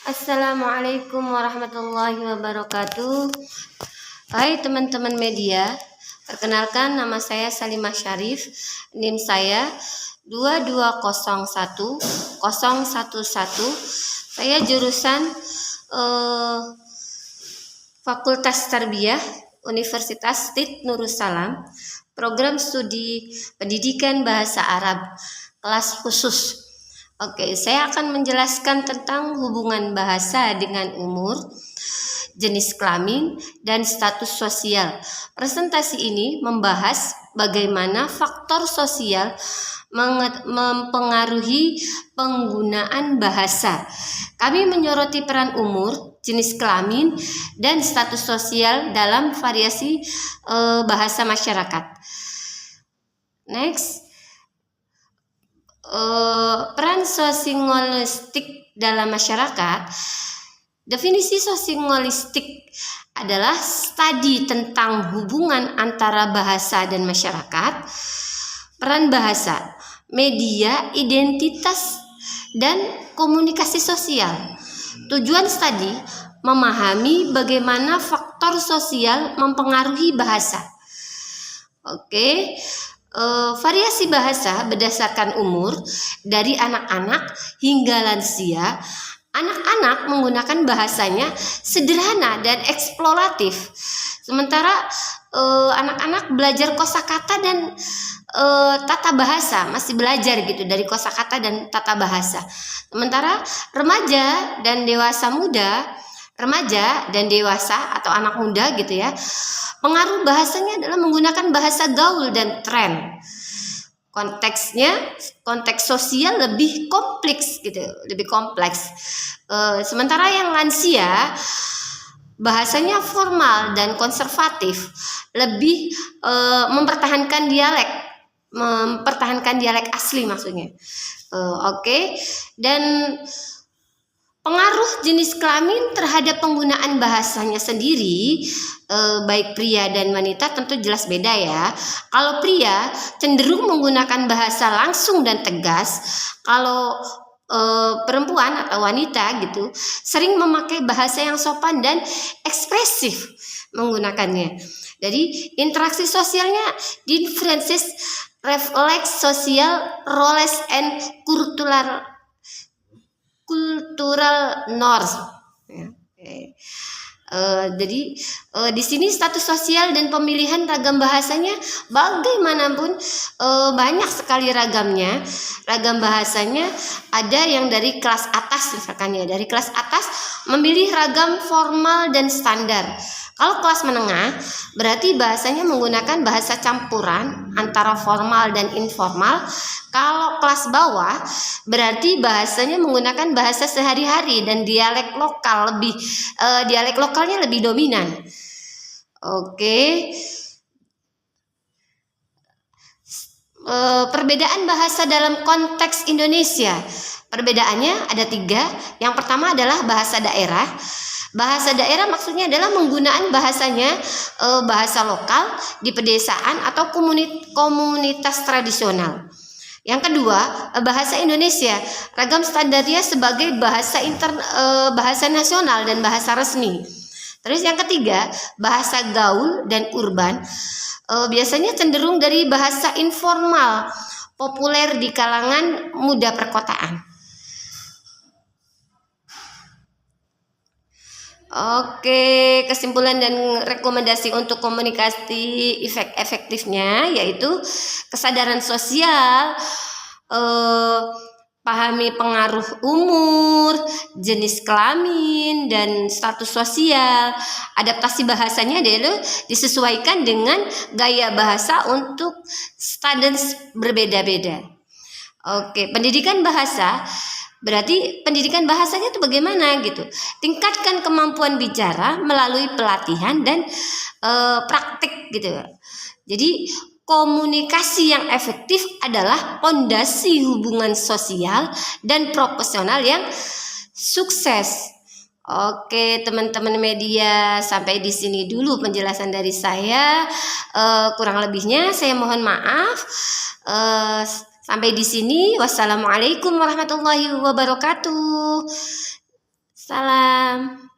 Assalamualaikum warahmatullahi wabarakatuh. Hai teman-teman media, perkenalkan nama saya Salimah Syarif, NIM saya 2201011. Saya jurusan Fakultas Tarbiyah Universitas Tid Nurussalam, program studi pendidikan bahasa Arab, kelas khusus. Oke, saya akan menjelaskan tentang hubungan bahasa dengan umur, jenis kelamin, dan status sosial. Presentasi ini membahas bagaimana faktor sosial mempengaruhi penggunaan bahasa. Kami menyoroti peran umur, jenis kelamin, dan status sosial dalam variasi bahasa masyarakat. Next. Peran sosiolinguistik dalam masyarakat. Definisi sosiolinguistik adalah studi tentang hubungan antara bahasa dan masyarakat, peran bahasa, media, identitas, dan komunikasi sosial. Tujuan studi memahami bagaimana faktor sosial mempengaruhi bahasa. Variasi bahasa berdasarkan umur, dari anak-anak hingga lansia. Anak-anak menggunakan bahasanya sederhana dan eksploratif, sementara anak-anak belajar kosakata dan tata bahasa, masih belajar gitu dari kosakata dan tata bahasa. Sementara remaja dan dewasa atau anak muda gitu ya, pengaruh bahasanya adalah menggunakan bahasa gaul dan tren. Konteks sosial lebih kompleks gitu, sementara yang lansia bahasanya formal dan konservatif, lebih mempertahankan dialek asli maksudnya. Dan pengaruh jenis kelamin terhadap penggunaan bahasanya sendiri, baik pria dan wanita tentu jelas beda ya. Kalau pria cenderung menggunakan bahasa langsung dan tegas, kalau perempuan atau wanita gitu sering memakai bahasa yang sopan dan ekspresif menggunakannya. Jadi interaksi sosialnya differences reflect social roles and cultural norms. Jadi di sini status sosial dan pemilihan ragam bahasanya bagaimanapun banyak sekali ragamnya. Ragam bahasanya ada yang dari kelas atas misalkan ya, dari kelas atas memilih ragam formal dan standar. Kalau kelas menengah berarti bahasanya menggunakan bahasa campuran antara formal dan informal. Kalau kelas bawah berarti bahasanya menggunakan bahasa sehari-hari dan dialek lokalnya lebih dominan. Perbedaan bahasa dalam konteks Indonesia. Perbedaannya ada 3. Yang pertama adalah bahasa daerah. Bahasa daerah maksudnya adalah penggunaan bahasanya bahasa lokal di pedesaan atau komunitas tradisional. Yang kedua, bahasa Indonesia. Ragam standarnya sebagai bahasa nasional dan bahasa resmi. Terus yang ketiga, bahasa gaul dan urban. Biasanya cenderung dari bahasa informal, populer di kalangan muda perkotaan. Kesimpulan dan rekomendasi untuk komunikasi efektifnya yaitu kesadaran sosial, pahami pengaruh umur, jenis kelamin, dan status sosial. Adaptasi bahasanya adalah disesuaikan dengan gaya bahasa untuk students berbeda-beda. Pendidikan bahasa berarti pendidikan bahasanya itu bagaimana gitu. Tingkatkan kemampuan bicara melalui pelatihan dan praktik gitu. Jadi komunikasi yang efektif adalah pondasi hubungan sosial dan profesional yang sukses. Teman-teman media, sampai di sini dulu penjelasan dari saya. Kurang lebihnya saya mohon maaf. Sampai di sini. Wassalamualaikum warahmatullahi wabarakatuh. Salam.